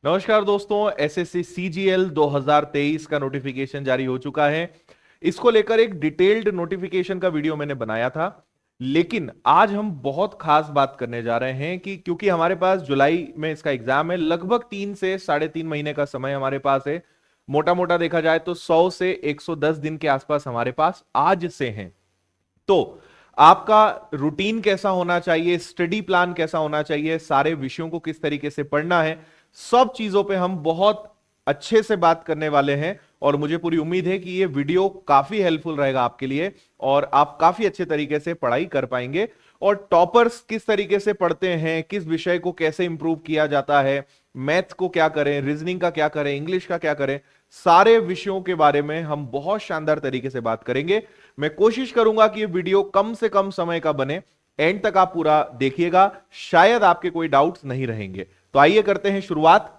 नमस्कार दोस्तों, SSC CGL 2023 का नोटिफिकेशन जारी हो चुका है। इसको लेकर एक डिटेल्ड नोटिफिकेशन का वीडियो मैंने बनाया था, लेकिन आज हम बहुत खास बात करने जा रहे हैं कि क्योंकि हमारे पास जुलाई में इसका एग्जाम है, लगभग 3 से 3.5 महीने का समय हमारे पास है। मोटा मोटा देखा जाए तो 100 से 110 दिन के आसपास हमारे पास आज से हैं। तो आपका रूटीन कैसा होना चाहिए, स्टडी प्लान कैसा होना चाहिए, सारे विषयों को किस तरीके से पढ़ना है, सब चीजों पे हम बहुत अच्छे से बात करने वाले हैं। और मुझे पूरी उम्मीद है कि ये वीडियो काफी हेल्पफुल रहेगा आपके लिए और आप काफी अच्छे तरीके से पढ़ाई कर पाएंगे। और टॉपर्स किस तरीके से पढ़ते हैं, किस विषय को कैसे इंप्रूव किया जाता है, मैथ्स को क्या करें, रीजनिंग का क्या करें, इंग्लिश का क्या करें, सारे विषयों के बारे में हम बहुत शानदार तरीके से बात करेंगे। मैं कोशिश करूंगा कि ये वीडियो कम से कम समय का बने, एंड तक आप पूरा देखिएगा, शायद आपके कोई डाउट्स नहीं रहेंगे। तो आइए करते हैं शुरुआत।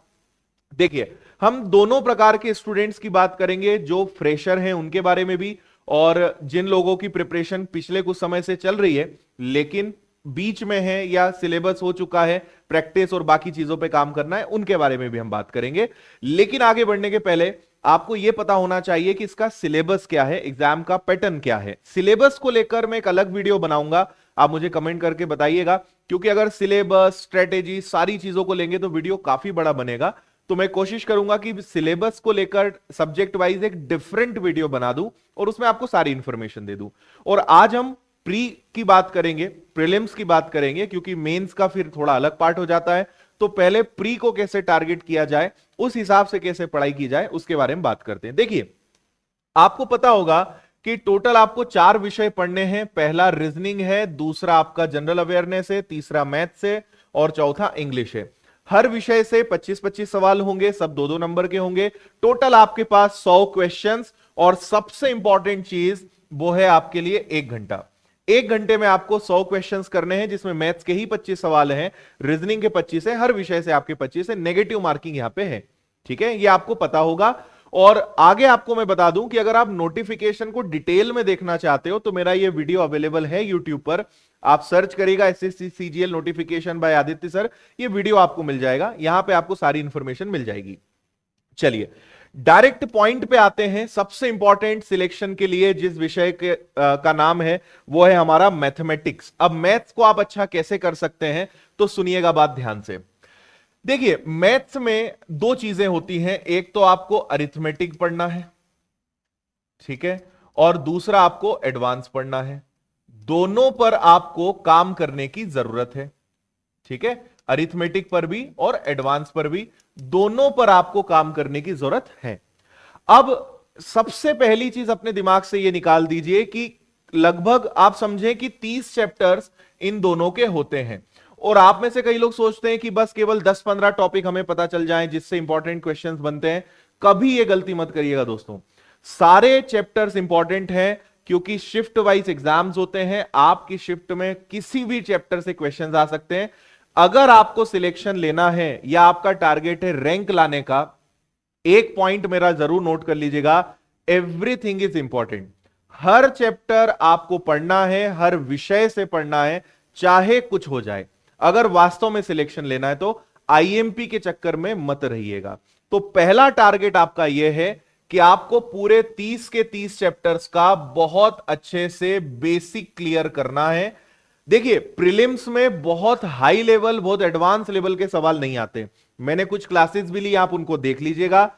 देखिए, हम दोनों प्रकार के स्टूडेंट्स की बात करेंगे, जो फ्रेशर हैं उनके बारे में भी, और जिन लोगों की प्रिपरेशन पिछले कुछ समय से चल रही है लेकिन बीच में है या सिलेबस हो चुका है, प्रैक्टिस और बाकी चीजों पे काम करना है, उनके बारे में भी हम बात करेंगे। लेकिन आगे बढ़ने के पहले आपको यह पता होना चाहिए कि इसका सिलेबस क्या है, एग्जाम का पैटर्न क्या है। सिलेबस को लेकर मैं एक अलग वीडियो बनाऊंगा, आप मुझे कमेंट करके बताइएगा, क्योंकि अगर सिलेबस, स्ट्रेटेजी, सारी चीजों को लेंगे तो वीडियो काफी बड़ा बनेगा। तो मैं कोशिश करूंगा कि सिलेबस को लेकर सब्जेक्ट वाइज एक डिफरेंट वीडियो बना दूं और उसमें आपको सारी इंफॉर्मेशन दे दूं। और आज हम प्री की बात करेंगे, प्रीलिम्स की बात करेंगे, क्योंकि मेंस का फिर थोड़ा अलग पार्ट हो जाता है। तो पहले प्री को कैसे टारगेट किया जाए, उस हिसाब से कैसे पढ़ाई की जाए, उसके बारे में बात करते हैं। देखिए, आपको पता होगा कि टोटल आपको 4 विषय पढ़ने हैं। पहला रीजनिंग है, दूसरा आपका जनरल अवेयरनेस है, तीसरा मैथ्स है और चौथा इंग्लिश है। हर विषय से 25-25 सवाल होंगे, सब 2-2 नंबर के होंगे। टोटल आपके पास 100 क्वेश्चंस, और सबसे इंपॉर्टेंट चीज वो है आपके लिए 1 घंटा। 1 घंटे में आपको 100 क्वेश्चंस करने हैं, जिसमें मैथ्स के ही 25 सवाल हैं, रीजनिंग के 25 है, हर विषय से आपके 25 है। नेगेटिव मार्किंग यहां पे है, ठीक है, ये आपको पता होगा। और आगे आपको मैं बता दूं कि अगर आप नोटिफिकेशन को डिटेल में देखना चाहते हो तो मेरा ये वीडियो अवेलेबल है यूट्यूब पर। आप सर्च करिएगा SSC CGL notification by Aditya sir, ये वीडियो आपको मिल जाएगा, यहां पे आपको सारी इंफॉर्मेशन मिल जाएगी। चलिए डायरेक्ट पॉइंट पे आते हैं। सबसे इंपॉर्टेंट सिलेक्शन के लिए जिस विषय के का नाम है वो है हमारा मैथमेटिक्स। अब मैथ्स को आप अच्छा कैसे कर सकते हैं, तो सुनिएगा बात ध्यान से। देखिए, मैथ्स में 2 चीजें होती हैं, एक तो आपको अरिथमेटिक पढ़ना है, ठीक है, और दूसरा आपको एडवांस पढ़ना है। दोनों पर आपको काम करने की जरूरत है, ठीक है, अरिथमेटिक पर भी और एडवांस पर भी, दोनों पर आपको काम करने की जरूरत है। अब सबसे पहली चीज अपने दिमाग से यह निकाल दीजिए कि लगभग आप समझें कि 30 चैप्टर्स इन दोनों के होते हैं। और आप में से कई लोग सोचते हैं कि बस केवल 10-15 टॉपिक हमें पता चल जाएं जिससे इंपॉर्टेंट क्वेश्चंस बनते हैं। कभी यह गलती मत करिएगा दोस्तों, सारे चैप्टर्स इंपॉर्टेंट हैं, क्योंकि शिफ्ट वाइज एग्जाम्स होते हैं। आपकी शिफ्ट में किसी भी चैप्टर से क्वेश्चंस आ सकते हैं। अगर आपको सिलेक्शन लेना है या आपका टारगेट है रैंक लाने का, एक पॉइंट मेरा जरूर नोट कर लीजिएगा, everything is important. Her chapter आपको पढ़ना है, हर विषय से पढ़ना है, चाहे कुछ हो जाए। अगर वास्तव में सिलेक्शन लेना है तो आईएमपी के चक्कर में मत रहिएगा। तो पहला टारगेट आपका यह है कि आपको पूरे 30 के 30 चैप्टर्स का बहुत अच्छे से बेसिक क्लियर करना है। देखिए, प्रीलिम्स में बहुत हाई लेवल, बहुत एडवांस लेवल के सवाल नहीं आते। मैंने कुछ क्लासेस भी ली, आप उनको देख लीजिएगा।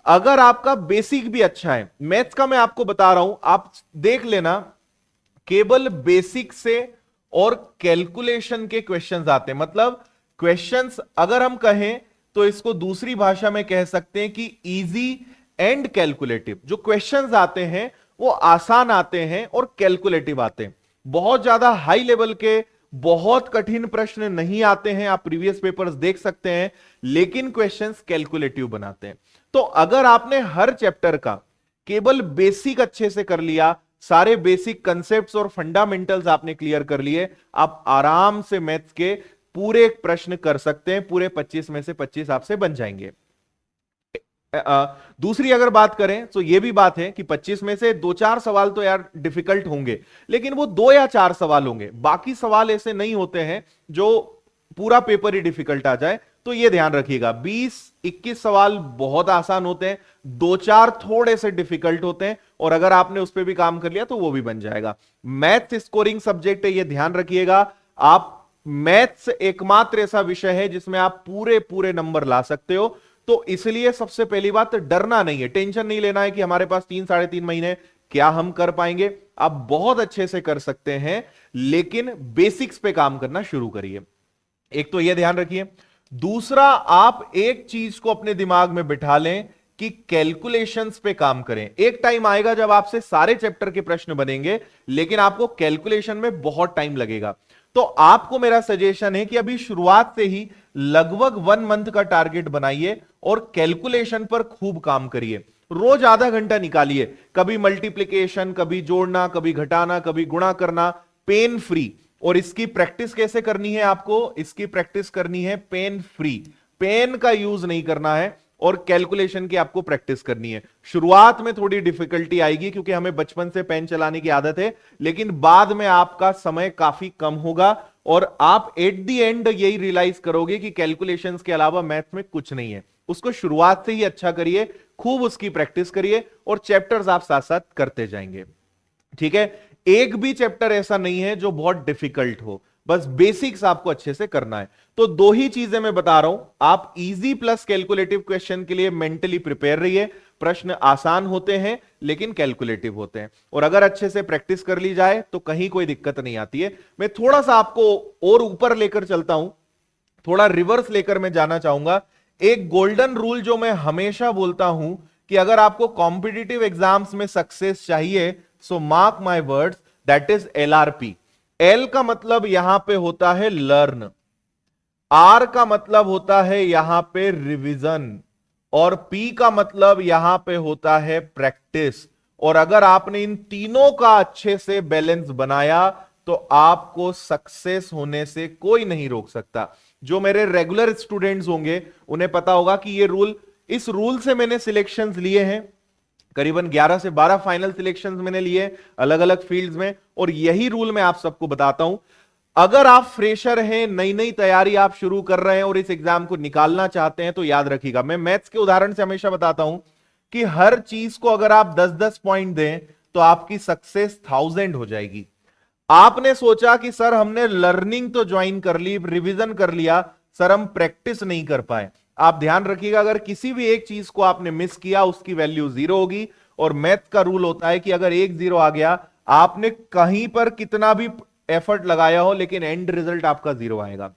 अगर आपका बेसिक भी अच्छा है, मैथ्स का मैं आपको बता रहा हूं, आप देख लेना, केवल बेसिक से और कैलकुलेशन के क्वेश्चंस आते हैं। मतलब क्वेश्चंस अगर हम कहें तो इसको दूसरी भाषा में कह सकते हैं कि इजी एंड कैलकुलेटिव। जो क्वेश्चंस आते हैं वो आसान आते हैं और कैलकुलेटिव आते हैं। बहुत ज्यादा हाई लेवल के, बहुत कठिन प्रश्न नहीं आते हैं, आप प्रीवियस पेपर्स देख सकते हैं, लेकिन क्वेश्चंस कैलकुलेटिव बनाते हैं। तो अगर आपने हर चैप्टर का केवल बेसिक अच्छे से कर लिया, सारे बेसिक कंसेप्ट्स और फंडामेंटल्स आपने क्लियर कर लिए, आप आराम से मैथ्स के पूरे प्रश्न कर सकते हैं। पूरे 25 में से 25 आपसे बन जाएंगे। दूसरी अगर बात करें तो यह भी बात है कि 25 में से 2-4 सवाल तो यार डिफिकल्ट होंगे, लेकिन वो 2 या 4 सवाल होंगे। बाकी सवाल ऐसे नहीं होते हैं जो पूरा पेपर ही डिफिकल्ट आ जाए। तो ये ध्यान रखिएगा 20-21 सवाल बहुत आसान होते हैं, 2-4 थोड़े से डिफिकल्ट होते हैं, और अगर आपने उस पर भी काम कर लिया तो वो भी बन जाएगा। मैथ्स स्कोरिंग सब्जेक्ट है, ये ध्यान रखिएगा। आप मैथ्स एकमात्र ऐसा विषय है जिसमें आप पूरे पूरे नंबर ला सकते हो, तो इसलिए सबसे पहली बात डरना नहीं है, टेंशन नहीं लेना है कि हमारे पास 3-3.5 महीने, क्या हम कर पाएंगे। आप बहुत अच्छे से कर सकते हैं, लेकिन बेसिक्स पे काम करना शुरू करिए। एक तो यह ध्यान रखिए। दूसरा, आप एक चीज को अपने दिमाग में बिठा लें कि कैलकुलेशंस पे काम करें। एक टाइम आएगा जब आपसे सारे चैप्टर के प्रश्न बनेंगे, लेकिन आपको कैलकुलेशन में बहुत टाइम लगेगा। तो आपको मेरा सजेशन है कि अभी शुरुआत से ही लगभग 1 मंथ का टारगेट बनाइए और कैलकुलेशन पर खूब काम करिए। रोज आधा घंटा निकालिए, कभी मल्टीप्लिकेशन, कभी जोड़ना, कभी घटाना, कभी गुणा करना, पेन फ्री। और इसकी प्रैक्टिस कैसे करनी है आपको? इसकी प्रैक्टिस करनी है पेन फ्री, पेन का यूज नहीं करना है, और कैलकुलेशन की आपको प्रैक्टिस करनी है। शुरुआत में थोड़ी डिफिकल्टी आएगी क्योंकि हमें बचपन से पेन चलाने की आदत है, लेकिन बाद में आपका समय काफी कम होगा और आप एट द एंड यही रियलाइज करोगे कि कैलकुलेशंस के अलावा मैथ में कुछ नहीं है। उसको शुरुआत से ही अच्छा करिए, खूब उसकी प्रैक्टिस करिए, और चैप्टर्स आप साथ साथ करते जाएंगे। ठीक है, एक भी चैप्टर ऐसा नहीं है जो बहुत डिफिकल्ट हो, बस बेसिक्स आपको अच्छे से करना है। तो 2 ही चीजें मैं बता रहा हूं, आप इजी प्लस कैलकुलेटिव क्वेश्चन के लिए मेंटली प्रिपेयर रहिए। प्रश्न आसान होते हैं लेकिन कैलकुलेटिव होते हैं, और अगर अच्छे से प्रैक्टिस कर ली जाए तो कहीं कोई दिक्कत नहीं आती है। मैं थोड़ा सा आपको और ऊपर लेकर चलता हूं, थोड़ा रिवर्स लेकर मैं जाना चाहूंगा। एक गोल्डन रूल जो मैं हमेशा बोलता हूं कि अगर आपको कॉम्पिटिटिव एग्जाम्स में सक्सेस चाहिए, so mark my words, that is LRP। L का मतलब यहां पे होता है लर्न, आर का मतलब होता है यहां पे रिवीजन, और पी का मतलब यहां पे होता है प्रैक्टिस। और अगर आपने इन तीनों का अच्छे से बैलेंस बनाया तो आपको सक्सेस होने से कोई नहीं रोक सकता। जो मेरे रेगुलर स्टूडेंट्स होंगे उन्हें पता होगा कि ये रूल, इस रूल से मैंने सिलेक्शंस लिए हैं, करीबन 11 से 12 फाइनल सिलेक्शंस मैंने लिए अलग अलग फील्ड्स में, और यही रूल मैं आप सबको बताता हूं। अगर आप फ्रेशर हैं, नई नई तैयारी आप शुरू कर रहे हैं और इस एग्जाम को निकालना चाहते हैं, तो याद रखिएगा, मैं मैथ्स के उदाहरण से हमेशा बताता हूं कि हर चीज को अगर आप 10-10 पॉइंट दें तो आपकी सक्सेस 1000 हो जाएगी। आपने सोचा कि सर हमने लर्निंग तो ज्वाइन कर ली, रिवीजन कर लिया, सर हम प्रैक्टिस नहीं कर पाए। आप ध्यान रखिएगा, अगर किसी भी एक चीज को आपने मिस किया उसकी वैल्यू 0 होगी। और मैथ का रूल होता है कि अगर एक 0 आ गया, आपने कहीं पर कितना भी एफर्ट लगाया हो, लेकिन एंड रिजल्ट आपका 0 आएगा।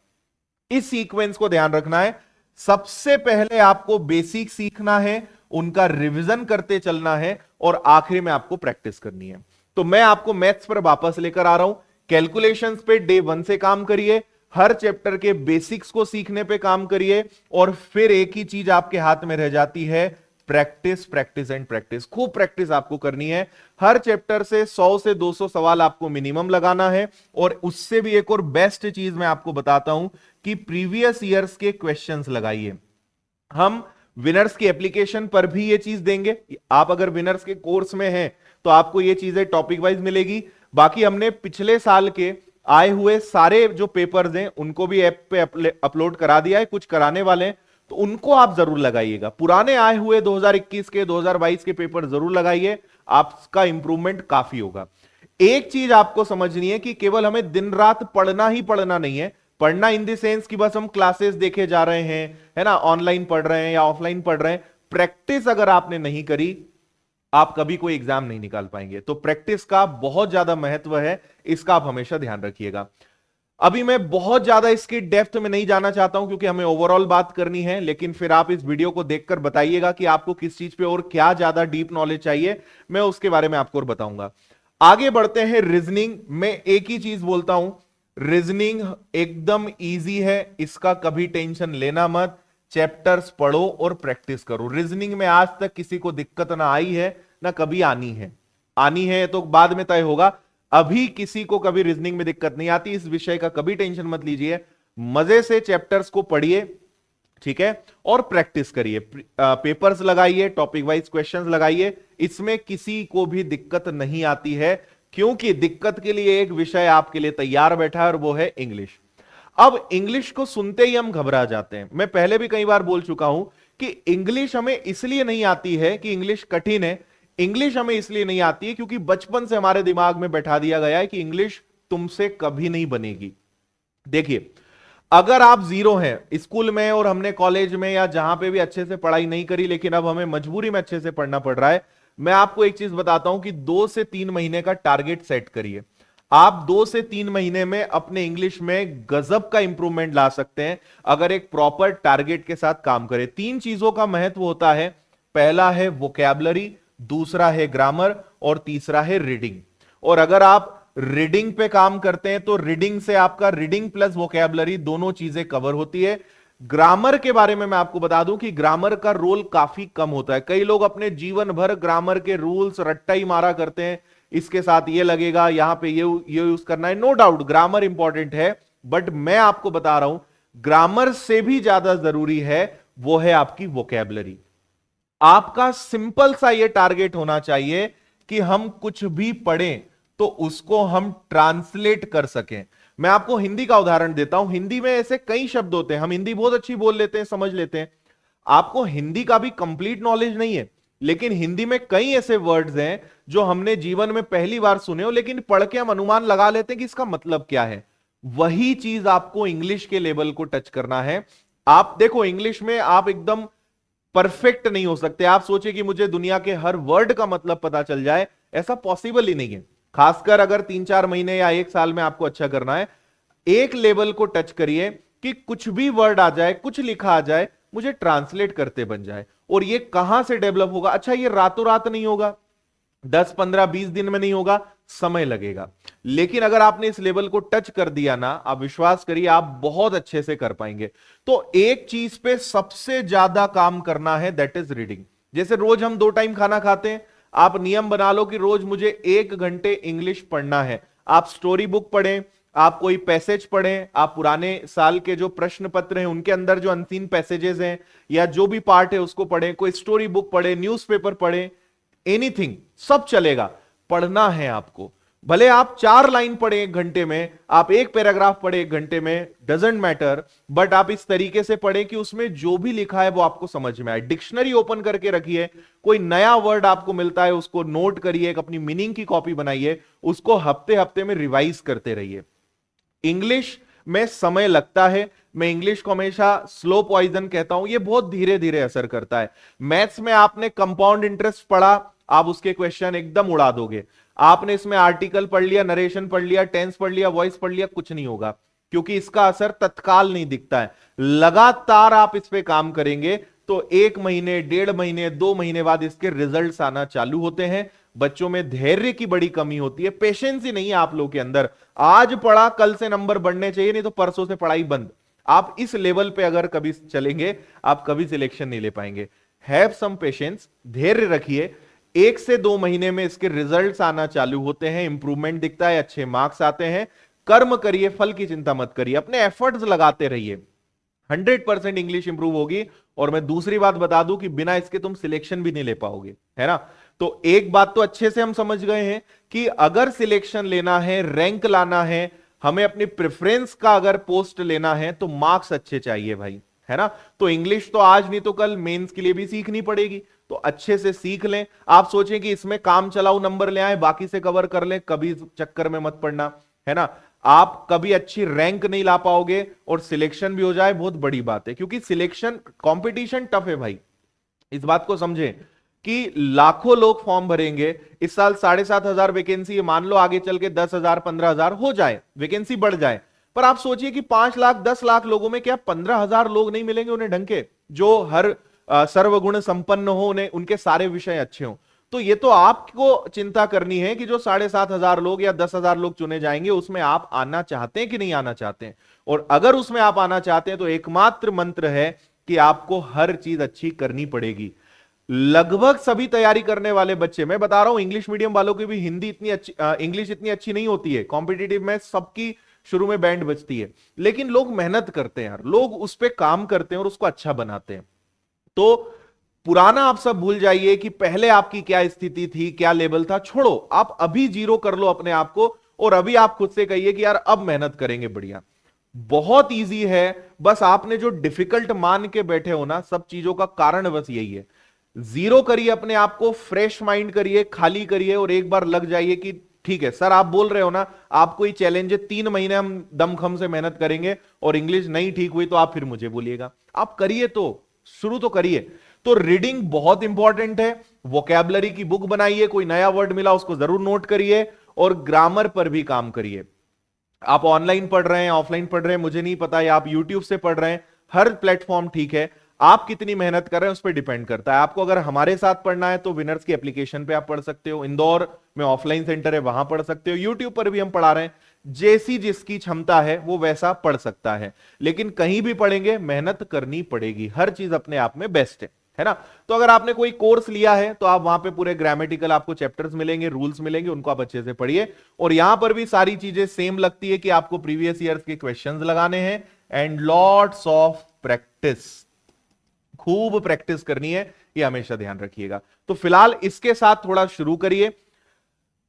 इस सीक्वेंस को ध्यान रखना है। सबसे पहले आपको बेसिक सीखना है, उनका रिवीजन करते चलना है, और आखिरी में आपको प्रैक्टिस करनी है। तो मैं आपको मैथ्स पर वापस लेकर आ रहा हूं। कैलकुलेशंस पे डे 1 से काम करिए, हर चैप्टर के बेसिक्स को सीखने पे काम करिए, और फिर एक ही चीज आपके हाथ में रह जाती है, प्रैक्टिस, प्रैक्टिस एंड प्रैक्टिस। खूब प्रैक्टिस आपको करनी है। हर चैप्टर से 100 से 200 सवाल आपको मिनिमम लगाना है। और उससे भी एक और बेस्ट चीज मैं आपको बताता हूं कि प्रीवियस ईयर्स के क्वेश्चंस लगाइए। हम विनर्स की एप्लीकेशन पर भी ये चीज देंगे। आप अगर विनर्स के कोर्स में हैं तो आपको ये चीजें टॉपिक वाइज मिलेगी। बाकी हमने पिछले साल के आए हुए सारे जो पेपर्स हैं उनको भी ऐप पे अपलोड करा दिया है, कुछ कराने वाले हैं, तो उनको आप जरूर लगाइएगा। पुराने आए हुए 2021 के 2022 के पेपर जरूर लगाइए, आपका इंप्रूवमेंट काफी होगा। एक चीज आपको समझनी है कि केवल हमें दिन रात पढ़ना ही पढ़ना नहीं है। पढ़ना इन द सेंस कि बस हम क्लासेस देखे जा रहे हैं, है ना, ऑनलाइन पढ़ रहे हैं या ऑफलाइन पढ़ रहे हैं। प्रैक्टिस अगर आपने नहीं करी, आप कभी कोई एग्जाम नहीं निकाल पाएंगे। तो प्रैक्टिस का बहुत ज्यादा महत्व है, इसका आप हमेशा ध्यान रखिएगा। अभी मैं बहुत ज्यादा इसकी डेप्थ में नहीं जाना चाहता हूं क्योंकि हमें ओवरऑल बात करनी है, लेकिन फिर आप इस वीडियो को देखकर बताइएगा कि आपको किस चीज पे और क्या ज्यादा डीप नॉलेज चाहिए, मैं उसके बारे में आपको और बताऊंगा। आगे बढ़ते हैं रीजनिंग। मैं एक ही चीज बोलता हूं, रीजनिंग एकदम इजी है, इसका कभी टेंशन लेना मत। चैप्टर्स पढ़ो और प्रैक्टिस करो। रीजनिंग में आज तक किसी को दिक्कत ना आई है ना कभी आनी है। आनी है तो बाद में तय होगा, अभी किसी को कभी रीजनिंग में दिक्कत नहीं आती। इस विषय का कभी टेंशन मत लीजिए, मजे से चैप्टर्स को पढ़िए, ठीक है, और प्रैक्टिस करिए। पेपर्स लगाइए, टॉपिक वाइज क्वेश्चंस लगाइए, इसमें किसी को भी दिक्कत नहीं आती है, क्योंकि दिक्कत के लिए एक विषय आपके लिए तैयार बैठा है और वो है इंग्लिश। अब इंग्लिश को सुनते ही हम घबरा जाते हैं। मैं पहले भी कई बार बोल चुका हूं कि इंग्लिश हमें इसलिए नहीं आती है कि इंग्लिश कठिन है, इंग्लिश हमें इसलिए नहीं आती है क्योंकि बचपन से हमारे दिमाग में बैठा दिया गया है कि इंग्लिश तुमसे कभी नहीं बनेगी। देखिए, अगर आप जीरो हैं स्कूल में और हमने कॉलेज में या जहां पे भी अच्छे से पढ़ाई नहीं करी, लेकिन अब हमें मजबूरी में अच्छे से पढ़ना पड़ रहा है, मैं आपको एक चीज बताता हूं कि 2 से 3 महीने का टारगेट सेट करिए। आप 2 से 3 महीने में अपने इंग्लिश में गजब का इंप्रूवमेंट ला सकते हैं अगर एक प्रॉपर टारगेट के साथ काम करें। 3 चीजों का महत्व होता है, पहला है वोकैबुलरी, दूसरा है ग्रामर और तीसरा है रीडिंग। और अगर आप रीडिंग पे काम करते हैं तो रीडिंग से आपका रीडिंग प्लस वोकैबुलरी दोनों चीजें कवर होती है। ग्रामर के बारे में मैं आपको बता दूं कि ग्रामर का रोल काफी कम होता है। कई लोग अपने जीवन भर ग्रामर के रूल्स रट्टा ही मारा करते हैं, इसके साथ ये लगेगा, यहां पे ये यूज करना है। नो डाउट ग्रामर इंपॉर्टेंट है, बट मैं आपको बता रहा हूं ग्रामर से भी ज्यादा जरूरी है वो है आपकी वोकैबुलरी। आपका सिंपल सा ये टारगेट होना चाहिए कि हम कुछ भी पढ़ें तो उसको हम ट्रांसलेट कर सकें। मैं आपको हिंदी का उदाहरण देता हूं। हिंदी में ऐसे कई शब्द होते हैं, हम हिंदी बहुत अच्छी बोल लेते हैं, समझ लेते हैं। आपको हिंदी का भी कंप्लीट नॉलेज नहीं है, लेकिन हिंदी में कई ऐसे वर्ड्स हैं जो हमने जीवन में पहली बार सुने हो, लेकिन पढ़ के हम अनुमान लगा लेते हैं कि इसका मतलब क्या है। वही चीज आपको इंग्लिश के लेवल को टच करना है। आप देखो, इंग्लिश में आप एकदम परफेक्ट नहीं हो सकते। आप सोचे कि मुझे दुनिया के हर वर्ड का मतलब पता चल जाए, ऐसा पॉसिबल ही नहीं है। खासकर अगर 3-4 महीने या 1 साल में आपको अच्छा करना है, एक लेवल को टच करिए कि कुछ भी वर्ड आ जाए, कुछ लिखा आ जाए, मुझे ट्रांसलेट करते बन जाए। और ये कहां से डेवलप होगा? अच्छा, ये रातों रात नहीं होगा, 10, 15, 20 दिन में नहीं होगा, समय लगेगा। लेकिन अगर आपने इस लेवल को टच कर दिया ना, आप विश्वास करिए आप बहुत अच्छे से कर पाएंगे। तो एक चीज पे सबसे ज्यादा काम करना है, दैट इज रीडिंग। जैसे रोज हम 2 टाइम खाना खाते हैं, आप नियम बना लो कि रोज मुझे 1 घंटे इंग्लिश पढ़ना है। आप स्टोरी बुक पढ़ें, आप कोई पैसेज पढ़ें, आप पुराने साल के जो प्रश्न पत्र हैं उनके अंदर जो अनसीन पैसेजेस हैं या जो भी पार्ट है उसको पढ़ें, कोई स्टोरी बुक पढ़ें, न्यूज़पेपर पढ़ें, एनीथिंग, सब चलेगा। पढ़ना है आपको। भले आप 4 लाइन पढ़े 1 घंटे में, आप 1 पैराग्राफ पढ़े 1 घंटे में, डजेंट मैटर, बट आप इस तरीके से पढ़ें कि उसमें जो भी लिखा है वो आपको समझ में आए। डिक्शनरी ओपन करके रखिए, कोई नया वर्ड आपको मिलता है उसको नोट करिए, एक अपनी मीनिंग की कॉपी बनाइए, उसको हफ्ते हफ्ते में रिवाइज करते रहिए। इंग्लिश में समय लगता है, मैं इंग्लिश को हमेशा स्लो पॉइजन कहता हूं, ये बहुत धीरे धीरे असर करता है। मैथ्स में आपने कंपाउंड इंटरेस्ट पढ़ा, आप उसके क्वेश्चन एकदम उड़ा दोगे। आपने इसमें आर्टिकल पढ़ लिया, नरेशन पढ़ लिया, टेंस पढ़ लिया, वॉइस पढ़ लिया, कुछ नहीं होगा, क्योंकि इसका असर तत्काल नहीं दिखता है। लगातार आप इस पे काम करेंगे तो 1 महीने, 1.5 महीने, 2 महीने बाद इसके रिजल्ट्स आना चालू होते हैं। बच्चों में धैर्य की बड़ी कमी होती है, पेशेंस ही नहीं है आप लोगों के अंदर। आज पढ़ा, कल से नंबर बढ़ने चाहिए, नहीं तो परसों से पढ़ाई बंद। आप इस लेवल पे अगर कभी चलेंगे, आप कभी सिलेक्शन नहीं ले पाएंगे। हैव सम पेशेंस, धैर्य रखिए। 1 से 2 महीने में इसके रिजल्ट्स आना चालू होते हैं, इंप्रूवमेंट दिखता है, अच्छे मार्क्स आते हैं। कर्म करिए, फल की चिंता मत करिए, अपने एफर्ट्स लगाते रहिए, 100% इंग्लिश इंप्रूव होगी। और मैं दूसरी बात बता दूं कि बिना इसके तुम सिलेक्शन भी नहीं ले पाओगे, है ना। तो एक बात तो अच्छे से हम समझ गए हैं कि अगर सिलेक्शन लेना है, रैंक लाना है, हमें अपनी प्रेफरेंस का अगर पोस्ट लेना है तो मार्क्स अच्छे चाहिए भाई, है ना। तो इंग्लिश तो आज नहीं तो कल मेंस के लिए भी सीखनी पड़ेगी, तो अच्छे से सीख लें। आप सोचें कि इसमें काम चलाऊ नंबर ले आए, बाकी से कवर कर लें, कभी चक्कर में मत पड़ना, है ना। आप कभी अच्छी रैंक नहीं ला पाओगे और सिलेक्शन भी हो जाए, बहुत बड़ी बात है, क्योंकि सिलेक्शन कंपटीशन टफ है भाई। इस बात को समझें कि लाखों लोग फॉर्म भरेंगे। इस साल 7,500 वैकेंसी है, मान लो आगे चल के 10,000 15,000 हो जाए, वैकेंसी बढ़ जाए, पर आप सोचिए कि 5 लाख 10 लाख लोगों में क्या 15,000 लोग नहीं मिलेंगे उन्हें ढंग के, जो हर सर्वगुण संपन्न हो, उन्हें उनके सारे विषय अच्छे हों। तो ये तो आपको चिंता करनी है कि जो 7,500 लोग या 10,000 लोग चुने जाएंगे उसमें आप आना चाहते हैं कि नहीं आना चाहते हैं। और अगर उसमें आप आना चाहते हैं तो एकमात्र मंत्र है कि आपको हर चीज अच्छी करनी पड़ेगी। लगभग सभी तैयारी करने वाले बच्चे, मैं बता रहा हूं इंग्लिश मीडियम वालों की भी हिंदी इतनी अच्छी, इंग्लिश इतनी अच्छी नहीं होती है। कॉम्पिटिटिव में सबकी शुरू में बैंड बजती है, लेकिन लोग मेहनत करते हैं यार, लोग उस पर काम करते हैं और उसको अच्छा बनाते हैं। तो पुराना आप सब भूल जाइए कि पहले आपकी क्या स्थिति थी, क्या लेवल था, छोड़ो। आप अभी जीरो कर लो अपने आप को और अभी आप खुद से कहिए कि यार अब मेहनत करेंगे बढ़िया। बहुत इजी है। बस आपने जो डिफिकल्ट मान के बैठे हो ना, सब चीजों का कारण बस यही है। जीरो करिए अपने आप को, फ्रेश माइंड करिए, खाली करिए, और एक बार लग जाइए कि ठीक है सर, आप बोल रहे हो ना, आपको ये चैलेंज है, 3 महीने हम दमखम से मेहनत करेंगे और इंग्लिश नहीं ठीक हुई तो आप फिर मुझे बोलिएगा। आप करिए, तो शुरू तो करिए। तो रीडिंग बहुत इंपॉर्टेंट है। वोकैबुलरी की बुक बनाइए, कोई नया वर्ड मिला उसको जरूर नोट करिए, और ग्रामर पर भी काम करिए। आप ऑनलाइन पढ़ रहे हैं, ऑफलाइन पढ़ रहे हैं, मुझे नहीं पता, या आप यूट्यूब से पढ़ रहे हैं, हर प्लेटफॉर्म ठीक है। आप कितनी मेहनत कर रहे हैं उस पर डिपेंड करता है। आपको अगर हमारे साथ पढ़ना है तो विनर्स की एप्लीकेशन पे आप पढ़ सकते हो, इंदौर में ऑफलाइन सेंटर है वहां पढ़ सकते हो, यूट्यूब पर भी हम पढ़ा रहे हैं। जैसी जिसकी क्षमता है वो वैसा पढ़ सकता है, लेकिन कहीं भी पढ़ेंगे मेहनत करनी पड़ेगी। हर चीज अपने आप में बेस्ट है ना। तो अगर आपने कोई कोर्स लिया है तो आप वहां पे पूरे ग्रामेटिकल आपको चैप्टर्स मिलेंगे, रूल्स मिलेंगे, उनको आप अच्छे से पढ़िए। और यहां पर भी सारी चीजें सेम लगती है कि आपको प्रीवियस ईयर्स के क्वेश्चंस लगाने हैं, एंड लॉट्स ऑफ प्रैक्टिस, खूब प्रैक्टिस करनी है, ये हमेशा ध्यान रखिएगा। तो फिलहाल इसके साथ थोड़ा शुरू करिए।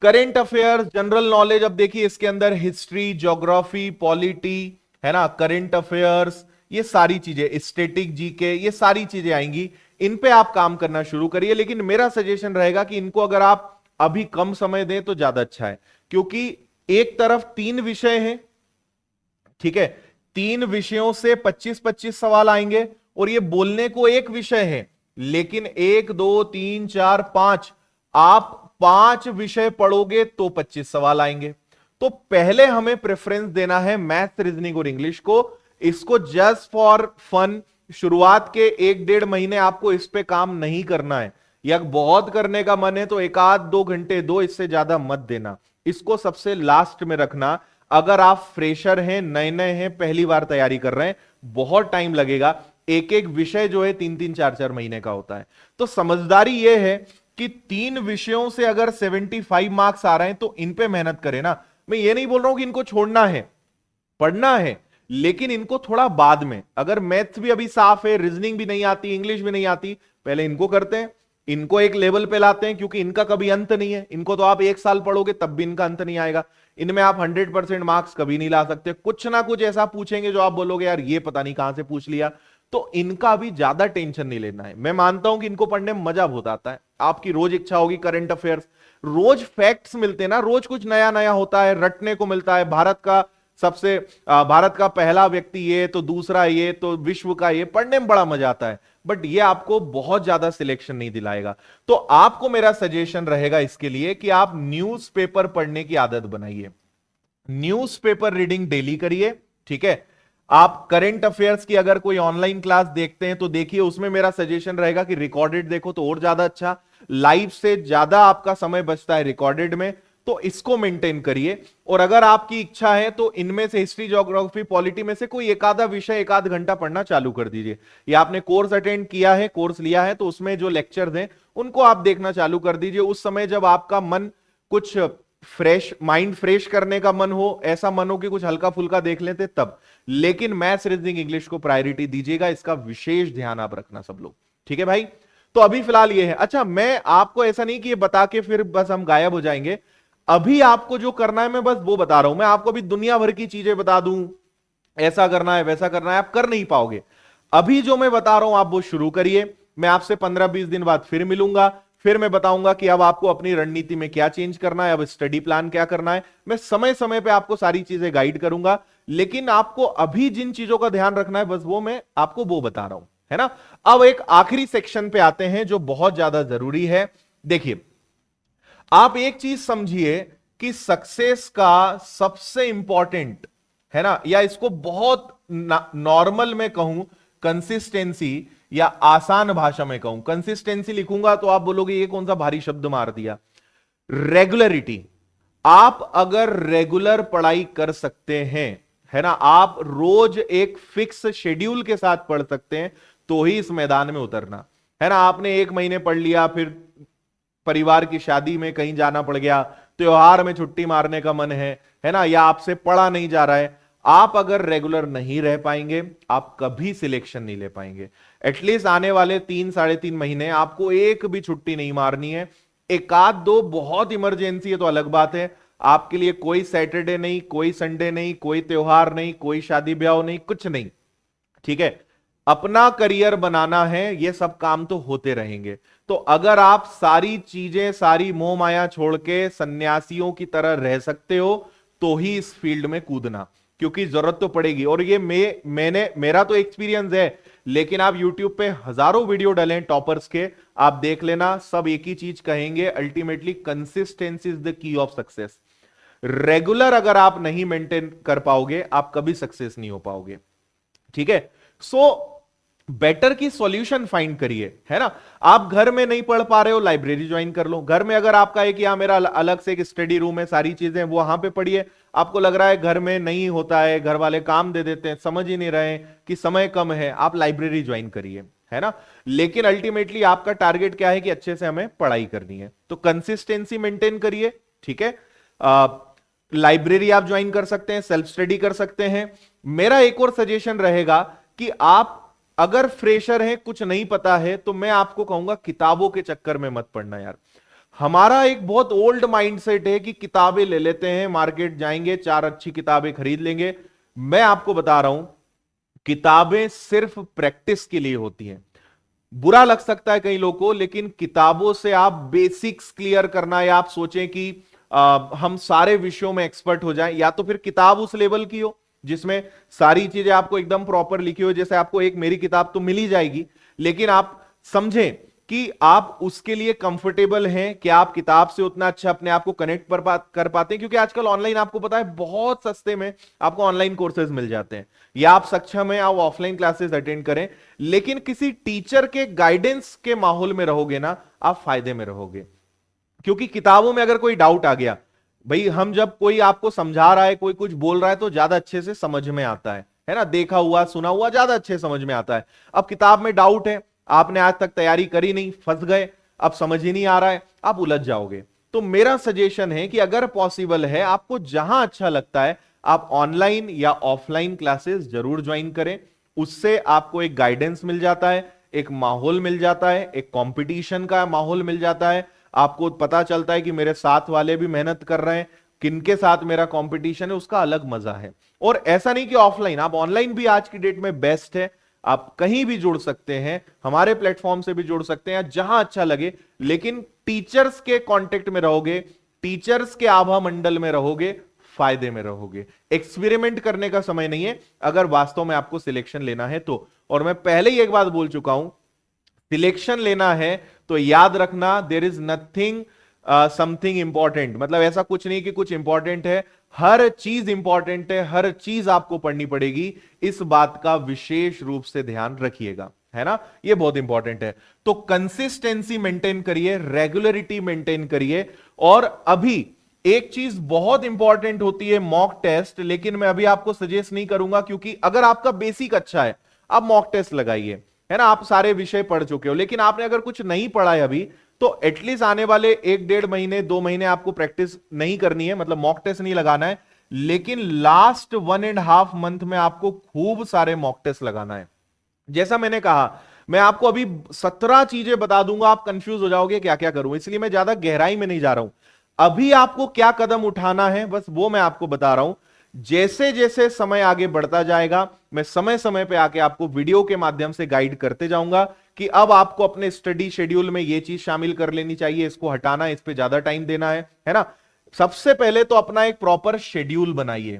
करेंट अफेयर्स, जनरल नॉलेज, अब देखिए इसके अंदर हिस्ट्री, ज्योग्राफी, पॉलिटी, है ना, करेंट अफेयर्स, ये सारी चीजें, स्टैटिक जीके, ये सारी चीजें आएंगी। इन पे आप काम करना शुरू करिए, लेकिन मेरा सजेशन रहेगा कि इनको अगर आप अभी कम समय दें तो ज्यादा अच्छा है, क्योंकि एक तरफ 3 विषय हैं, ठीक है, 3 विषयों से 25-25 सवाल आएंगे, और ये बोलने को एक विषय है, लेकिन 1 2 3 4 5, आप 5 विषय पढ़ोगे तो 25 सवाल आएंगे। तो पहले हमें प्रेफरेंस देना है मैथ, रीजनिंग और इंग्लिश को। इसको जस्ट फॉर फन, शुरुआत के 1-1.5 महीने आपको इस पे काम नहीं करना है, या बहुत करने का मन है तो 1-2 घंटे दो, इससे ज्यादा मत देना। इसको सबसे लास्ट में रखना। अगर आप फ्रेशर हैं, नए नए हैं, पहली बार तैयारी कर रहे हैं, बहुत टाइम लगेगा। एक एक विषय जो है 3-3 4-4 महीने का होता है। तो समझदारी यह है कि 3 विषयों से अगर 75 मार्क्स आ रहे हैं तो इन पे मेहनत करें ना। मैं ये नहीं बोल रहा हूं कि इनको छोड़ना है, पढ़ना है, लेकिन इनको थोड़ा बाद में। अगर मैथ्स भी अभी साफ है, रीजनिंग भी नहीं आती, इंग्लिश भी नहीं आती, पहले इनको करते हैं, इनको एक लेवल पे लाते हैं, क्योंकि इनका कभी अंत नहीं है। इनको तो आप 1 साल पढ़ोगे तब भी इनका अंत नहीं आएगा। इनमें आप 100% मार्क्स कभी नहीं ला सकते। कुछ ना कुछ ऐसा पूछेंगे जो आप बोलोगे यार ये पता नहीं कहां से पूछ लिया। तो इनका अभी ज्यादा टेंशन नहीं लेना है। मैं मानता हूं कि इनको पढ़ने में मजा बहुत आता है। आपकी रोज इच्छा होगी करंट अफेयर्स, रोज फैक्ट्स मिलते हैं ना, रोज कुछ नया नया होता है, रटने को मिलता है। भारत का पहला व्यक्ति ये, तो दूसरा ये, तो विश्व का ये, पढ़ने में बड़ा मजा आता है। बट ये आपको बहुत ज्यादा सिलेक्शन नहीं दिलाएगा। तो आपको मेरा सजेशन रहेगा इसके लिए कि आप न्यूज़पेपर पढ़ने की आदत बनाइए। न्यूज़पेपर रीडिंग डेली करिए, ठीक है। आप करंट अफेयर्स की अगर कोई ऑनलाइन क्लास देखते हैं तो देखिए, उसमें मेरा सजेशन रहेगा कि रिकॉर्डेड देखो तो और ज्यादा अच्छा। लाइव से ज्यादा आपका समय बचता है रिकॉर्डेड में, तो इसको मेंटेन करिए। और अगर आपकी इच्छा है तो इनमें से हिस्ट्री, ज्योग्राफी, पॉलिटी में से कोई एक आधा विषय 1-8 घंटा पढ़ना चालू कर दीजिए। या आपने कोर्स अटेंड किया है, कोर्स लिया है, तो उसमें जो लेक्चर्स हैं उनको आप देखना चालू कर दीजिए। उस समय जब आपका मन कुछ फ्रेश, माइंड फ्रेश करने का मन हो, ऐसा मन हो कि कुछ हल्का फुल्का देख लेते, तब। लेकिन मैथ्स, रीजनिंग, इंग्लिश को प्रायोरिटी दीजिएगा, इसका विशेष ध्यान आप रखना सब लोग, ठीक है भाई। तो अभी फिलहाल ये है। अच्छा, मैं आपको ऐसा नहीं कि ये बता के फिर बस हम गायब हो जाएंगे। अभी आपको जो करना है मैं बस वो बता रहा हूं। मैं आपको अभी दुनिया भर की चीजें बता दूं, ऐसा करना है, वैसा करना है, आप कर नहीं पाओगे। अभी जो मैं बता रहा हूं आप वो शुरू करिए। मैं आपसे 15-20 दिन बाद फिर मिलूंगा, फिर मैं बताऊंगा कि अब आपको अपनी रणनीति में क्या चेंज करना है, अब स्टडी प्लान क्या करना है। मैं समय समय पे आपको सारी चीजें गाइड करूंगा, लेकिन आपको अभी जिन चीजों का ध्यान रखना है बस वो मैं आपको वो बता रहा हूं, है ना। अब एक आखिरी सेक्शन पे आते हैं जो बहुत ज्यादा जरूरी है। देखिए, आप एक चीज समझिए कि सक्सेस का सबसे इंपॉर्टेंट, है ना, या इसको बहुत नॉर्मल में कहूं कंसिस्टेंसी, या आसान भाषा में कहूं कंसिस्टेंसी लिखूंगा तो आप बोलोगे ये कौन सा भारी शब्द मार दिया। रेगुलरिटी। आप अगर रेगुलर पढ़ाई कर सकते हैं, है ना, आप रोज एक फिक्स शेड्यूल के साथ पढ़ सकते हैं, तो ही इस मैदान में उतरना, है ना। आपने 1 महीने पढ़ लिया, फिर परिवार की शादी में कहीं जाना पड़ गया, त्योहार में छुट्टी मारने का मन है ना, या आपसे पढ़ा नहीं जा रहा है, आप अगर रेगुलर नहीं रह पाएंगे आप कभी सिलेक्शन नहीं ले पाएंगे। एटलीस्ट आने वाले 3-3.5 महीने आपको एक भी छुट्टी नहीं मारनी है। 1-2 बहुत इमरजेंसी है तो अलग बात है, आपके लिए कोई सैटरडे नहीं, कोई संडे नहीं, कोई त्योहार नहीं, कोई शादी ब्याह नहीं, कुछ नहीं। ठीक है, अपना करियर बनाना है, ये सब काम तो होते रहेंगे। तो अगर आप सारी चीजें, सारी मोह माया छोड़ के सन्यासियों की तरह रह सकते हो तो ही इस फील्ड में कूदना, क्योंकि जरूरत तो पड़ेगी। और ये मेरा तो एक्सपीरियंस है, लेकिन आप YouTube पे हजारों वीडियो डालें टॉपर्स के, आप देख लेना, सब एक ही चीज कहेंगे, ultimately consistency is the key of success. Regular अगर आप नहीं मेंटेन कर पाओगे, आप कभी सक्सेस नहीं हो पाओगे। ठीक है, सो बेटर की सॉल्यूशन फाइंड करिए, है ना। आप घर में नहीं पढ़ पा रहे हो, लाइब्रेरी ज्वाइन कर लो। घर में अगर आपका है कि हाँ मेरा अलग से एक स्टडी रूम है, सारी चीजें वो वहां पे पढ़िए। आपको लग रहा है घर में नहीं होता है, घर वाले काम दे देते हैं, समझ ही नहीं रहे कि समय कम है, आप लाइब्रेरी ज्वाइन करिए, है ना। लेकिन अल्टीमेटली आपका टारगेट क्या है कि अच्छे से हमें पढ़ाई करनी है, तो कंसिस्टेंसी मेंटेन करिए। ठीक है, लाइब्रेरी आप ज्वाइन कर सकते हैं, सेल्फ स्टडी कर सकते हैं। मेरा एक और सजेशन रहेगा कि आप अगर फ्रेशर हैं, कुछ नहीं पता है, तो मैं आपको कहूंगा किताबों के चक्कर में मत पड़ना यार। हमारा एक बहुत ओल्ड माइंडसेट है कि किताबें ले लेते हैं, मार्केट जाएंगे, 4 अच्छी किताबें खरीद लेंगे। मैं आपको बता रहा हूं, किताबें सिर्फ प्रैक्टिस के लिए होती हैं। बुरा लग सकता है कई लोगों को, लेकिन किताबों से आप बेसिक्स क्लियर करना, या आप सोचें कि हम सारे विषयों में एक्सपर्ट हो जाएं, या तो फिर किताब उस लेवल की हो जिसमें सारी चीजें आपको एकदम प्रॉपर लिखी हो। जैसे आपको एक मेरी किताब तो मिल ही जाएगी, लेकिन आप समझें कि आप उसके लिए कंफर्टेबल हैं, कि आप किताब से उतना अच्छा अपने आप को कनेक्ट कर पाते हैं। क्योंकि आजकल ऑनलाइन आपको पता है बहुत सस्ते में आपको ऑनलाइन कोर्सेज मिल जाते हैं, या आप सक्षम हैं आप ऑफलाइन क्लासेस अटेंड करें, लेकिन किसी टीचर के गाइडेंस के माहौल में रहोगे ना, आप फायदे में रहोगे। क्योंकि किताबों में अगर कोई डाउट आ गया, भाई हम जब कोई आपको समझा रहा है, कोई कुछ बोल रहा है, तो ज्यादा अच्छे से समझ में आता है ना, देखा हुआ सुना हुआ ज्यादा अच्छे समझ में आता है। अब किताब में डाउट है, आपने आज तक तैयारी करी नहीं, फंस गए, अब समझ ही नहीं आ रहा है, आप उलझ जाओगे। तो मेरा सजेशन है कि अगर पॉसिबल है, आपको जहां अच्छा लगता है, आप ऑनलाइन या ऑफलाइन क्लासेस जरूर ज्वाइन करें। उससे आपको एक गाइडेंस मिल जाता है, एक माहौल मिल जाता है, एक कंपटीशन का माहौल मिल जाता है। आपको पता चलता है कि मेरे साथ वाले भी मेहनत कर रहे हैं, किनके साथ मेरा कंपटीशन है, उसका अलग मजा है। और ऐसा नहीं कि ऑफलाइन, आप ऑनलाइन भी आज की डेट में बेस्ट है, आप कहीं भी जुड़ सकते हैं, हमारे प्लेटफॉर्म से भी जुड़ सकते हैं, जहां अच्छा लगे। लेकिन टीचर्स के कांटेक्ट में रहोगे, टीचर्स के आभा मंडल में रहोगे, फायदे में रहोगे। एक्सपेरिमेंट करने का समय नहीं है अगर वास्तव में आपको सिलेक्शन लेना है तो। और मैं पहले ही एक बात बोल चुका हूं, सिलेक्शन लेना है तो याद रखना, there is nothing something important, मतलब ऐसा कुछ नहीं कि कुछ इंपॉर्टेंट है, हर चीज इंपॉर्टेंट है, हर चीज आपको पढ़नी पड़ेगी। इस बात का विशेष रूप से ध्यान रखिएगा, है ना, ये बहुत इंपॉर्टेंट है। तो कंसिस्टेंसी मेंटेन करिए, रेगुलरिटी मेंटेन करिए। और अभी एक चीज बहुत इंपॉर्टेंट होती है, मॉक टेस्ट। लेकिन मैं अभी आपको सजेस्ट नहीं करूंगा, क्योंकि अगर आपका बेसिक अच्छा है, आप मॉक टेस्ट लगाइए, है ना, आप सारे विषय पढ़ चुके हो। लेकिन आपने अगर कुछ नहीं पढ़ा है अभी, तो एटलीस्ट आने वाले 1-1.5 महीने 2 महीने आपको प्रैक्टिस नहीं करनी है, मतलब मॉक टेस्ट नहीं लगाना है। लेकिन लास्ट 1.5 मंथ में आपको खूब सारे मॉक टेस्ट लगाना है। जैसा मैंने कहा, मैं आपको अभी 17 चीजें बता दूंगा, आप कंफ्यूज हो जाओगे क्या क्या करूं, इसलिए मैं ज्यादा गहराई में नहीं जा रहा हूं। अभी आपको क्या कदम उठाना है, बस वो मैं आपको बता रहा हूं। जैसे जैसे समय आगे बढ़ता जाएगा, मैं समय समय पे आके आपको वीडियो के माध्यम से गाइड करते जाऊंगा कि अब आपको अपने स्टडी शेड्यूल में ये चीज शामिल कर लेनी चाहिए, इसको हटाना है, इस पे ज्यादा टाइम देना है ना। सबसे पहले तो अपना एक प्रॉपर शेड्यूल बनाइए,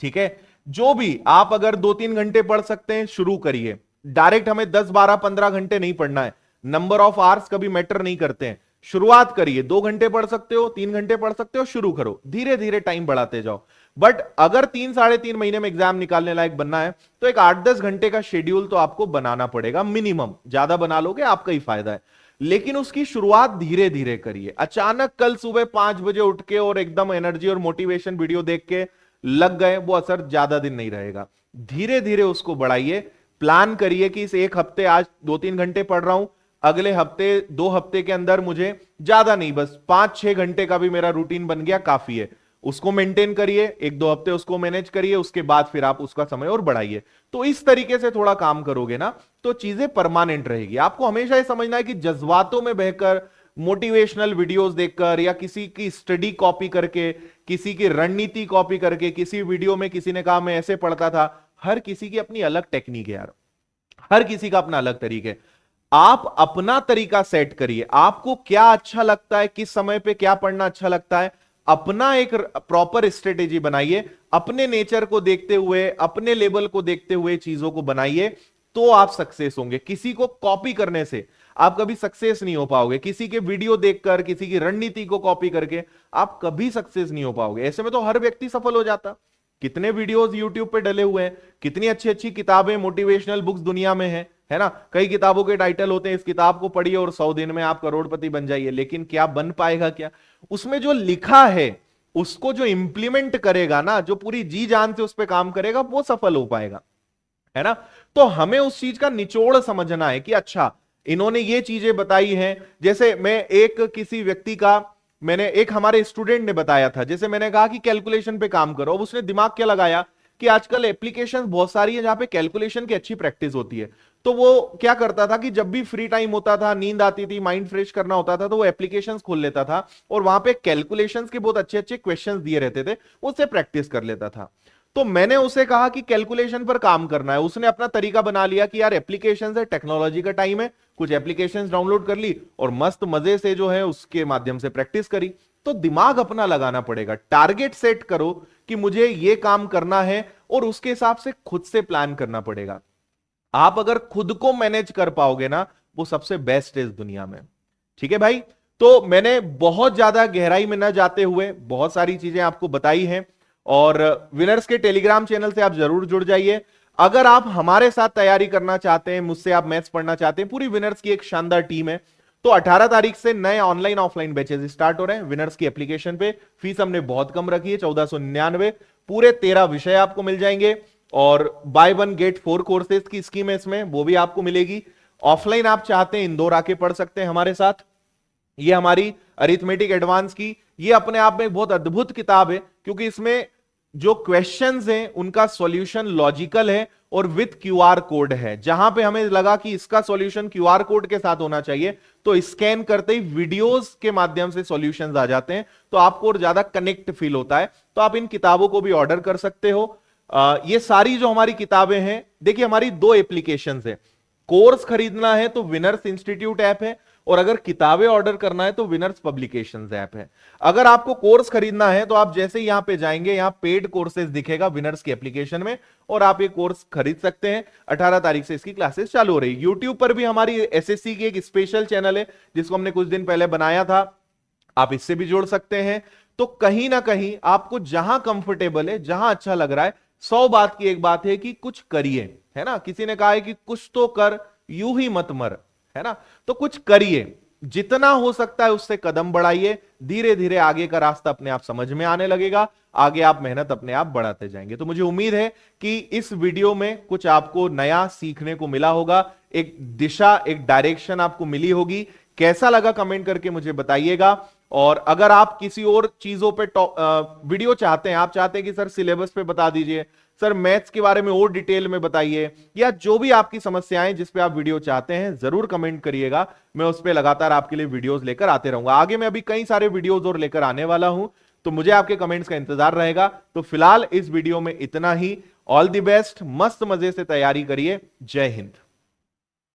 ठीक है। जो भी आप अगर 2-3 घंटे पढ़ सकते हैं, शुरू करिए। डायरेक्ट हमें 10-12-15 घंटे नहीं पढ़ना है, नंबर ऑफ आवर्स कभी मैटर नहीं करते हैं। शुरुआत करिए, 2 घंटे पढ़ सकते हो, 3 घंटे पढ़ सकते हो, शुरू करो, धीरे धीरे टाइम बढ़ाते जाओ। बट अगर 3-3.5 महीने में एग्जाम निकालने लायक बनना है, तो एक 8-10 घंटे का शेड्यूल तो आपको बनाना पड़ेगा मिनिमम। ज्यादा बना लोगे आपका ही फायदा है, लेकिन उसकी शुरुआत धीरे धीरे करिए। अचानक कल सुबह 5 बजे उठ के और एकदम एनर्जी और मोटिवेशन वीडियो देख के लग गए, वो असर ज्यादा दिन नहीं रहेगा। धीरे धीरे उसको बढ़ाइए। प्लान करिए कि इस एक हफ्ते आज 2-3 घंटे पढ़ रहा हूं, अगले हफ्ते 2 हफ्ते के अंदर मुझे ज्यादा नहीं, बस 5-6 घंटे का भी मेरा रूटीन बन गया, काफी है। उसको मेंटेन करिए, 1-2 हफ्ते उसको मैनेज करिए, उसके बाद फिर आप उसका समय और बढ़ाइए। तो इस तरीके से थोड़ा काम करोगे ना, तो चीजें परमानेंट रहेगी। आपको हमेशा ये समझना है कि जज्बातों में बहकर, मोटिवेशनल वीडियोस देखकर या किसी की स्टडी कॉपी करके, किसी की रणनीति कॉपी करके, किसी वीडियो में किसी ने कहा मैं ऐसे पढ़ता था। हर किसी की अपनी अलग टेक्निक है यार, हर किसी का अपना अलग तरीका है। आप अपना तरीका सेट करिए, आपको क्या अच्छा लगता है, किस समय पे क्या पढ़ना अच्छा लगता है, अपना एक प्रॉपर स्ट्रेटेजी बनाइए, अपने नेचर को देखते हुए, अपने लेवल को देखते हुए चीजों को बनाइए, तो आप सक्सेस होंगे। किसी को कॉपी करने से आप कभी सक्सेस नहीं हो पाओगे, किसी के वीडियो देखकर, किसी की रणनीति को कॉपी करके आप कभी सक्सेस नहीं हो पाओगे। ऐसे में तो हर व्यक्ति सफल हो जाता। कितने वीडियोस यूट्यूब पे डले हुए हैं, कितनी अच्छी अच्छी किताबें, मोटिवेशनल बुक्स दुनिया में है ना। कई किताबों के टाइटल होते हैं, इस किताब को पढ़िए और 100 दिन में आप करोड़पति बन जाइए, लेकिन क्या बन पाएगा? क्या उसमें जो लिखा है उसको जो इंप्लीमेंट करेगा ना, जो पूरी जी जान से उस पर काम करेगा, वो सफल हो पाएगा, है ना। तो हमें उस चीज का निचोड़ समझना है कि अच्छा इन्होंने ये चीजें बताई हैं। जैसे मैं एक किसी व्यक्ति का, मैंने एक हमारे स्टूडेंट ने बताया था, जैसे मैंने कहा कि कैलकुलेशन पे काम करो, अब उसने दिमाग क्या लगाया कि आजकल एप्लीकेशंस बहुत सारी है जहां पे कैलकुलेशन की अच्छी प्रैक्टिस होती है। तो वो क्या करता था कि जब भी फ्री टाइम होता था, नींद आती थी, माइंड फ्रेश करना होता था, तो वो एप्लीकेशंस खोल लेता था और वहां पे कैलकुलेशंस के बहुत अच्छे अच्छे क्वेश्चंस दिए रहते थे, उससे प्रैक्टिस कर लेता था। तो मैंने उसे कहा कि कैलकुलेशन पर काम करना है। उसने अपना तरीका बना लिया कि यार एप्लीकेशन है, टेक्नोलॉजी का टाइम है, कुछ एप्लीकेशंस डाउनलोड कर ली और मस्त मजे से जो है उसके माध्यम से प्रैक्टिस करी। तो दिमाग अपना लगाना पड़ेगा, टारगेट सेट करो कि मुझे ये काम करना है और उसके हिसाब से खुद से प्लान करना पड़ेगा। आप अगर खुद को मैनेज कर पाओगे ना, वो सबसे बेस्ट है इस दुनिया में। ठीक है भाई, तो मैंने बहुत ज्यादा गहराई में न जाते हुए बहुत सारी चीजें आपको बताई हैं, और विनर्स के टेलीग्राम चैनल से आप जरूर जुड़ जाइए। अगर आप हमारे साथ तैयारी करना चाहते हैं, मुझसे आप मैथ्स पढ़ना चाहते हैं, पूरी विनर्स की एक शानदार टीम है। तो 18 तारीख से नए ऑनलाइन ऑफलाइन बैचेस स्टार्ट हो रहे हैं विनर्स की एप्लीकेशन पे। फीस हमने बहुत कम रखी है, 1499। पूरे 13 विषय आपको मिल जाएंगे और बाय 1 गेट 4 कोर्सेज की स्कीम है इसमें, वो भी आपको मिलेगी। ऑफलाइन आप चाहते हैं इंदौर आके पढ़ सकते हैं हमारे साथ। ये हमारी अरिथमेटिक एडवांस की, ये अपने आप में बहुत अद्भुत किताब है, क्योंकि इसमें जो क्वेश्चंस हैं उनका सॉल्यूशन लॉजिकल है और विथ क्यूआर कोड है। जहां पे हमें लगा कि इसका सॉल्यूशन क्यूआर कोड के साथ होना चाहिए, तो स्कैन करते ही वीडियोस के माध्यम से सॉल्यूशंस आ जाते हैं, तो आपको और ज्यादा कनेक्ट फील होता है। तो आप इन किताबों को भी ऑर्डर कर सकते हो। ये सारी जो हमारी किताबें हैं, देखिए हमारी 2 एप्लीकेशंस है। कोर्स खरीदना है तो विनर्स इंस्टीट्यूट ऐप है, और अगर किताबें ऑर्डर करना है तो विनर्स पब्लिकेशंस ऐप है। अगर आपको कोर्स खरीदना है तो आप जैसे ही यहां पे जाएंगे, यहां पेड कोर्सेज दिखेगा विनर्स की एप्लीकेशन में, और आप ये कोर्स खरीद सकते हैं। 18 तारीख से इसकी क्लासेस चालू हो रही है। यूट्यूब पर भी हमारी एसएससी की एक स्पेशल चैनल है जिसको हमने कुछ दिन पहले बनाया था, आप इससे भी जुड़ सकते हैं। तो कहीं ना कहीं आपको जहां कंफर्टेबल है, जहां अच्छा लग रहा है, 100 बात की एक बात है कि कुछ करिए, है ना। किसी ने कहा है कि कुछ तो कर, यूं ही मत मर, है ना। तो कुछ करिए, जितना हो सकता है उससे कदम बढ़ाइए, धीरे धीरे आगे का रास्ता अपने आप समझ में आने लगेगा, आगे आप मेहनत अपने आप बढ़ाते जाएंगे। तो मुझे उम्मीद है कि इस वीडियो में कुछ आपको नया सीखने को मिला होगा, एक दिशा, एक डायरेक्शन आपको मिली होगी। कैसा लगा कमेंट करके मुझे बताइएगा। और अगर आप किसी और चीजों पे वीडियो चाहते हैं, आप चाहते हैं कि सर सिलेबस पे बता दीजिए, सर मैथ्स के बारे में और डिटेल में बताइए, या जो भी आपकी समस्याएं जिस पे आप वीडियो चाहते हैं, जरूर कमेंट करिएगा। मैं उस पे लगातार आपके लिए वीडियोस लेकर आते रहूंगा। आगे मैं अभी कई सारे वीडियोस और लेकर आने वाला हूं, तो मुझे आपके कमेंट्स का इंतजार रहेगा। तो फिलहाल इस वीडियो में इतना ही। ऑल द बेस्ट, मस्त मजे से तैयारी करिए। जय हिंद।